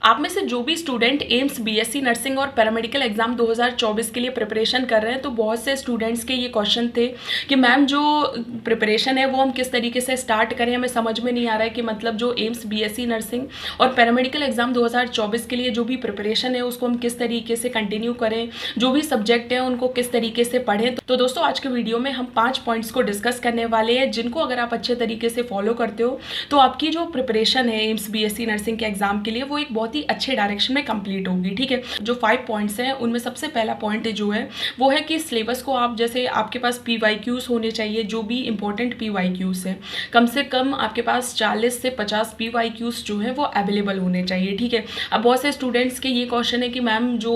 आप में से जो भी स्टूडेंट एम्स बीएससी नर्सिंग और पैरामेडिकल एग्जाम 2024 के लिए प्रिपरेशन कर रहे हैं, तो बहुत से स्टूडेंट्स के ये क्वेश्चन थे कि मैम जो प्रिपरेशन है वो हम किस तरीके से स्टार्ट करें, हमें समझ में नहीं आ रहा है कि मतलब जो एम्स बीएससी नर्सिंग और पैरामेडिकल एग्जाम 2024 के लिए जो भी प्रिपरेशन है उसको हम किस तरीके से कंटिन्यू करें, जो भी सब्जेक्ट हैं उनको किस तरीके से पढ़ें। तो दोस्तों आज के वीडियो में हम 5 पॉइंट्स को डिस्कस करने वाले हैं, जिनको अगर आप अच्छे तरीके से फॉलो करते हो तो आपकी जो प्रिपरेशन है एम्स बीएससी नर्सिंग के एग्जाम के लिए वो एक बहुत ही अच्छे डायरेक्शन में कंप्लीट होगी। ठीक है, जो 5 पॉइंट्स हैं उनमें सबसे पहला पॉइंट जो है वो है कि सिलेबस को आप जैसे आपके पास पीवाईक्यूज होने चाहिए, जो भी इंपॉर्टेंट पीवाईक्यूज है कम से कम आपके पास 40 से 50 पीवाईक्यूज जो है वो अवेलेबल होने चाहिए। ठीक है, अब बहुत से स्टूडेंट्स के ये क्वेश्चन है कि मैम जो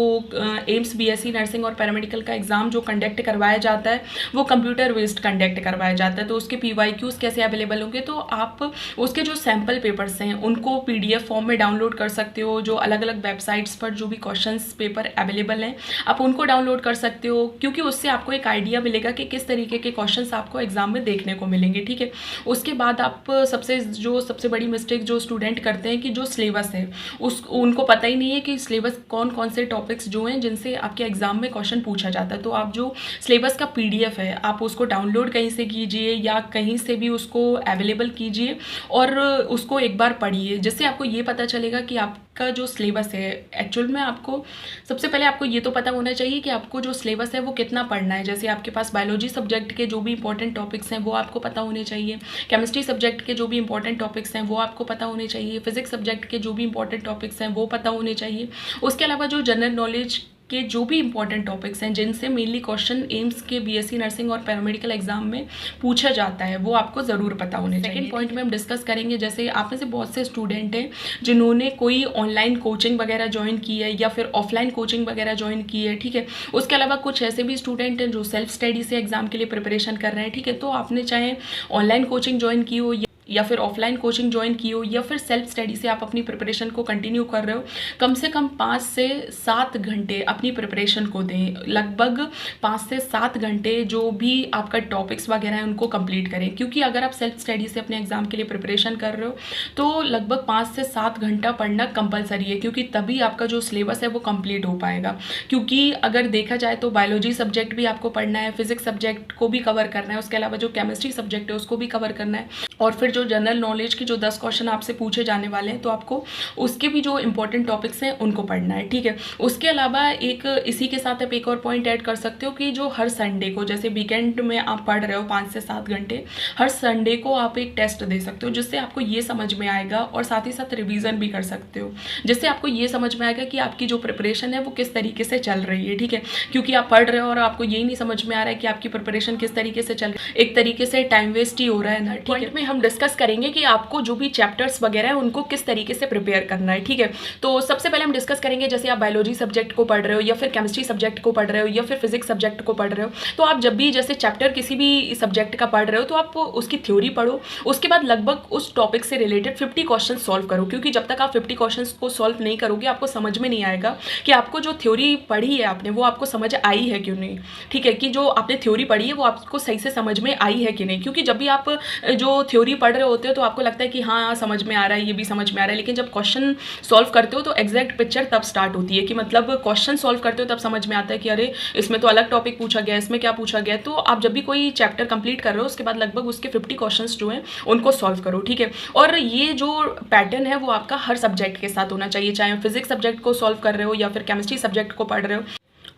एम्स बीएससी नर्सिंग और पैरामेडिकल का एग्जाम जो कंडक्ट करवाया जाता है वो कंप्यूटर बेस्ड कंडक्ट करवाया जाता है, तो उसके पीवाईक्यूज कैसे अवेलेबल होंगे। तो आप उसके जो सैम्पल पेपर्स हैं उनको पीडीएफ फॉर्म में डाउनलोड कर सकते हो, जो अलग अलग वेबसाइट्स पर जो भी क्वेश्चंस पेपर अवेलेबल हैं आप उनको डाउनलोड कर सकते हो, क्योंकि उससे आपको एक आइडिया मिलेगा कि किस तरीके के क्वेश्चंस आपको एग्जाम में देखने को मिलेंगे। ठीक है, उसके बाद आप सबसे बड़ी मिस्टेक जो स्टूडेंट करते हैं कि जो सिलेबस है उनको पता ही नहीं है कि सिलेबस कौन कौन से टॉपिक्स जो हैं जिनसे आपके एग्जाम में क्वेश्चन पूछा जाता है। तो आप जो सिलेबस का पीडीएफ है आप उसको डाउनलोड कहीं से कीजिए या कहीं से भी उसको अवेलेबल कीजिए और उसको एक बार पढ़िए, जिससे आपको ये पता चलेगा कि आपका जो सिलेबस है एक्चुअल में आपको सबसे पहले आपको ये तो पता होना चाहिए कि आपको जो सिलेबस है वो कितना पढ़ना है। जैसे आपके पास बायोलॉजी सब्जेक्ट के जो भी इंपॉर्टेंट टॉपिक्स हैं वो आपको पता होने चाहिए, केमिस्ट्री सब्जेक्ट के जो भी इंपॉर्टेंट टॉपिक्स हैं वो आपको पता होने चाहिए, फिजिक्स सब्जेक्ट के जो भी इंपॉर्टेंट टॉपिक्स हैं वो पता होने चाहिए। उसके अलावा जो जनरल नॉलेज के जो भी इंपॉर्टेंट टॉपिक्स हैं जिनसे मेनली क्वेश्चन एम्स के बीएससी नर्सिंग और पैरामेडिकल एग्जाम में पूछा जाता है वो आपको ज़रूर पता होने चाहिए। सेकंड पॉइंट में हम डिस्कस करेंगे, जैसे आप में से बहुत से स्टूडेंट हैं जिन्होंने कोई ऑनलाइन कोचिंग वगैरह ज्वाइन की है या फिर ऑफलाइन कोचिंग वगैरह ज्वाइन की है। ठीक है, उसके अलावा कुछ ऐसे भी स्टूडेंट हैं जो सेल्फ स्टडी से एग्जाम के लिए प्रिपरेशन कर रहे हैं। ठीक है, तो आपने चाहे ऑनलाइन कोचिंग ज्वाइन की हो या फिर ऑफलाइन कोचिंग ज्वाइन की हो या फिर सेल्फ स्टडी से आप अपनी प्रिपरेशन को कंटिन्यू कर रहे हो, कम से कम 5 से 7 घंटे अपनी प्रिपरेशन को दें। लगभग 5 से 7 घंटे जो भी आपका टॉपिक्स वगैरह हैं उनको कंप्लीट करें, क्योंकि अगर आप सेल्फ स्टडी से अपने एग्जाम के लिए प्रिपरेशन कर रहे हो तो लगभग 5 से 7 घंटा पढ़ना कंपलसरी है, क्योंकि तभी आपका जो सिलेबस है वो कंप्लीट हो पाएगा। क्योंकि अगर देखा जाए तो बायोलॉजी सब्जेक्ट भी आपको पढ़ना है, फिजिक्स सब्जेक्ट को भी कवर करना है, उसके अलावा जो केमिस्ट्री सब्जेक्ट है उसको भी कवर करना है, और फिर जो जनरल नॉलेज के जो 10 क्वेश्चन आपसे पूछे जाने वाले हैं तो आपको उसके भी जो इंपॉर्टेंट टॉपिक्स हैं उनको पढ़ना है। ठीक है, उसके अलावा एक इसी के साथ आप एक और पॉइंट ऐड कर सकते हो कि जो हर संडे को, जैसे वीकेंड में आप पढ़ रहे हो 5 से 7 घंटे, हर संडे को आप एक टेस्ट दे सकते हो, जिससे आपको ये समझ में आएगा, और साथ ही साथ रिवीजन भी कर सकते हो, जिससे आपको ये समझ में आएगा कि आपकी जो प्रिपरेशन है वो किस तरीके से चल रही है। ठीक है, क्योंकि आप पढ़ रहे हो और आपको यही नहीं समझ में आ रहा है कि आपकी प्रिपरेशन किस तरीके से चल रही है, एक तरीके से टाइम वेस्ट ही हो रहा है ना। ठीक है, में हम डिस्कस करेंगे कि आपको जो भी चैप्टर्स वगैरह है उनको किस तरीके से प्रिपेयर करना है। ठीक है, तो सबसे पहले हम डिस्कस करेंगे, जैसे आप बायोलॉजी सब्जेक्ट को पढ़ रहे हो या फिर केमिस्ट्री सब्जेक्ट को पढ़ रहे हो या फिर फिजिक्स सब्जेक्ट को पढ़ रहे हो, तो आप जब भी जैसे चैप्टर किसी भी सब्जेक्ट का पढ़ रहे हो तो आप उसकी थ्योरी पढ़ो, उसके बाद लगभग उस टॉपिक से रिलेटेड 50 क्वेश्चन सॉल्व करो, क्योंकि जब तक आप 50 क्वेश्चन को सॉल्व नहीं करोगे आपको समझ में नहीं आएगा कि आपको जो थ्योरी पढ़ी है आपने वो आपको समझ आई है क्यों नहीं। ठीक है, कि जो आपने थ्योरी पढ़ी है वो आपको सही से समझ में आई है कि नहीं, क्योंकि जब भी आप जो थ्योरी पढ़ रहे होते हो तो आपको लगता है कि हाँ समझ में आ रहा है, ये भी समझ में आ रहा है, लेकिन जब क्वेश्चन सॉल्व करते हो तो एग्जैक्ट पिक्चर तब स्टार्ट होती है, कि मतलब क्वेश्चन सॉल्व करते हो तब समझ में आता है कि अरे इसमें तो अलग टॉपिक पूछा गया, इसमें क्या पूछा गया। तो आप जब भी कोई चैप्टर कंप्लीट कर रहे हो उसके बाद लगभग उसके 50 क्वेश्चंस जो हैं उनको सॉल्व करो। ठीक है, और ये जो पैटर्न है वो आपका हर सब्जेक्ट के साथ होना चाहिए, चाहे फिजिक्स सब्जेक्ट को सॉल्व कर रहे हो या फिर केमिस्ट्री सब्जेक्ट को पढ़ रहे हो।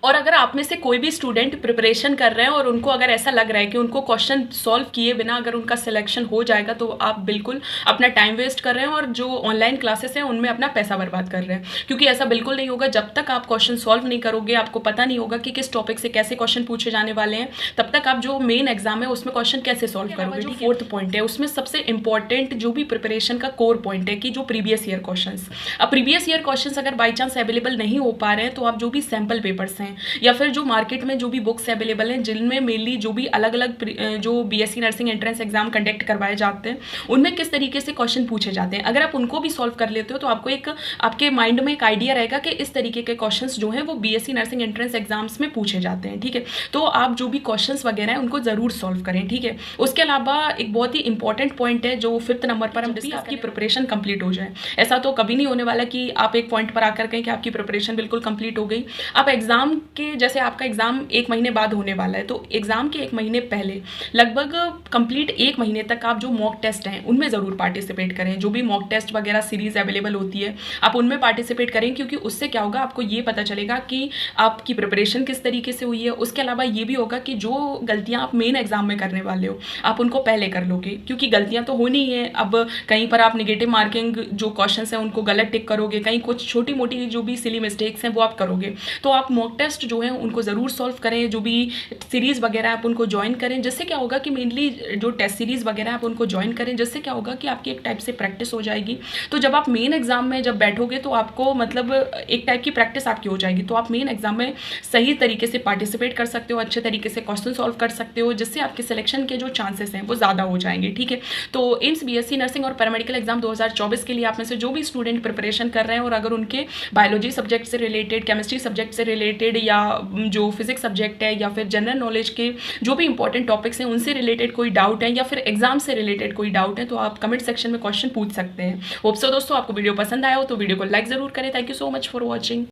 और अगर आप में से कोई भी स्टूडेंट प्रिपरेशन कर रहे हैं और उनको अगर ऐसा लग रहा है कि उनको क्वेश्चन सॉल्व किए बिना अगर उनका सिलेक्शन हो जाएगा तो आप बिल्कुल अपना टाइम वेस्ट कर रहे हैं और जो ऑनलाइन क्लासेस हैं उनमें अपना पैसा बर्बाद कर रहे हैं, क्योंकि ऐसा बिल्कुल नहीं होगा। जब तक आप क्वेश्चन सॉल्व नहीं करोगे, आपको पता नहीं होगा कि किस टॉपिक से कैसे क्वेश्चन पूछे जाने वाले हैं, तब तक आप जो मेन एग्जाम है उसमें क्वेश्चन कैसे सॉल्व करोगे। जो 4th पॉइंट है उसमें सबसे इंपॉर्टेंट जो भी प्रिपरेशन का कोर पॉइंट है कि जो प्रीवियस ईयर क्वेश्चन, अब प्रीवियस ईयर क्वेश्चन अगर बाई चांस अवेलेबल नहीं हो पा रहे हैं तो आप जो भी सैम्पल पेपर्स हैं हैं, या फिर जो मार्केट में जो भी बुक्स अवेलेबल हैं जिनमें मेनली जो भी अलग अलग जो BSc nursing entrance exam conduct करवाए जाते हैं उनमें किस तरीके से क्वेश्चन पूछे जाते हैं, अगर आप उनको भी सॉल्व कर लेते हो तो आपको एक आपके माइंड में एक आइडिया रहेगा कि इस तरीके के क्वेश्चंस जो हैं वो बीएससी नर्सिंग एंट्रेंस एग्जाम्स में पूछे जाते हैं। ठीक है, तो आप जो भी क्वेश्चंस वगैरह हैं उनको ज़रूर सॉल्व करें। ठीक है, उसके अलावा एक बहुत ही इंपॉर्टेंट पॉइंट है जो 5th नंबर पर हम डिस्कस आपकी प्रिपरेशन कंप्लीट हो जाए। ऐसा तो कभी नहीं होने वाला कि आप एक पॉइंट पर आकर कहें कि आपकी प्रिपरेशन बिल्कुल कंप्लीट हो गई। आप एग्जाम के जैसे आपका एग्जाम 1 महीने बाद होने वाला है, तो एग्जाम के 1 महीने पहले लगभग कंप्लीट 1 महीने तक आप जो मॉक टेस्ट हैं उनमें ज़रूर पार्टिसिपेट करें। जो भी मॉक टेस्ट वगैरह सीरीज अवेलेबल होती है आप उनमें पार्टिसिपेट करें, क्योंकि उससे क्या होगा आपको ये पता चलेगा कि आपकी प्रिपरेशन किस तरीके से हुई है। उसके अलावा ये भी होगा कि जो गलतियां आप मेन एग्जाम में करने वाले हो आप उनको पहले कर लोगे, क्योंकि गलतियां तो होनी ही है। अब कहीं पर आप नेगेटिव मार्किंग जो क्वेश्चन हैं उनको गलत टिक करोगे, कहीं कुछ छोटी मोटी जो भी सिली मिस्टेक्स हैं वो आप करोगे। तो आप मॉक टेस्ट जो है उनको ज़रूर सॉल्व करें, जो भी सीरीज़ वगैरह आप उनको ज्वाइन करें, जिससे क्या होगा कि मेनली जो टेस्ट सीरीज़ वगैरह आप उनको ज्वाइन करें, जिससे क्या होगा कि आपकी एक टाइप से प्रैक्टिस हो जाएगी। तो जब आप मेन एग्जाम में जब बैठोगे तो आपको मतलब एक टाइप की प्रैक्टिस आपकी हो जाएगी, तो आप मेन एग्जाम में सही तरीके से पार्टिसिपेट कर सकते हो, अच्छे तरीके से क्वेश्चन सॉल्व कर सकते हो, जिससे आपके सिलेक्शन के जो चांसेस हैं वो ज़्यादा हो जाएंगे। ठीक है, तो एम्स बीएससी नर्सिंग और पैरामेडिकल एग्जाम 2024 के लिए आप में से जो भी स्टूडेंट प्रिपरेशन कर रहे हैं और अगर उनके बायोलॉजी सब्जेक्ट से रिलेटेड, केमिस्ट्री सब्जेक्ट से रिलेटेड या जो फिजिक्स सब्जेक्ट है या फिर जनरल नॉलेज के जो भी इंपॉर्टेंट टॉपिक्स हैं उनसे रिलेटेड कोई डाउट है या फिर एग्जाम से रिलेटेड कोई डाउट है तो आप कमेंट सेक्शन में क्वेश्चन पूछ सकते हैं। होप सो दोस्तों आपको वीडियो पसंद आया हो तो वीडियो को लाइक ज़रूर करें। Thank you so much for watching.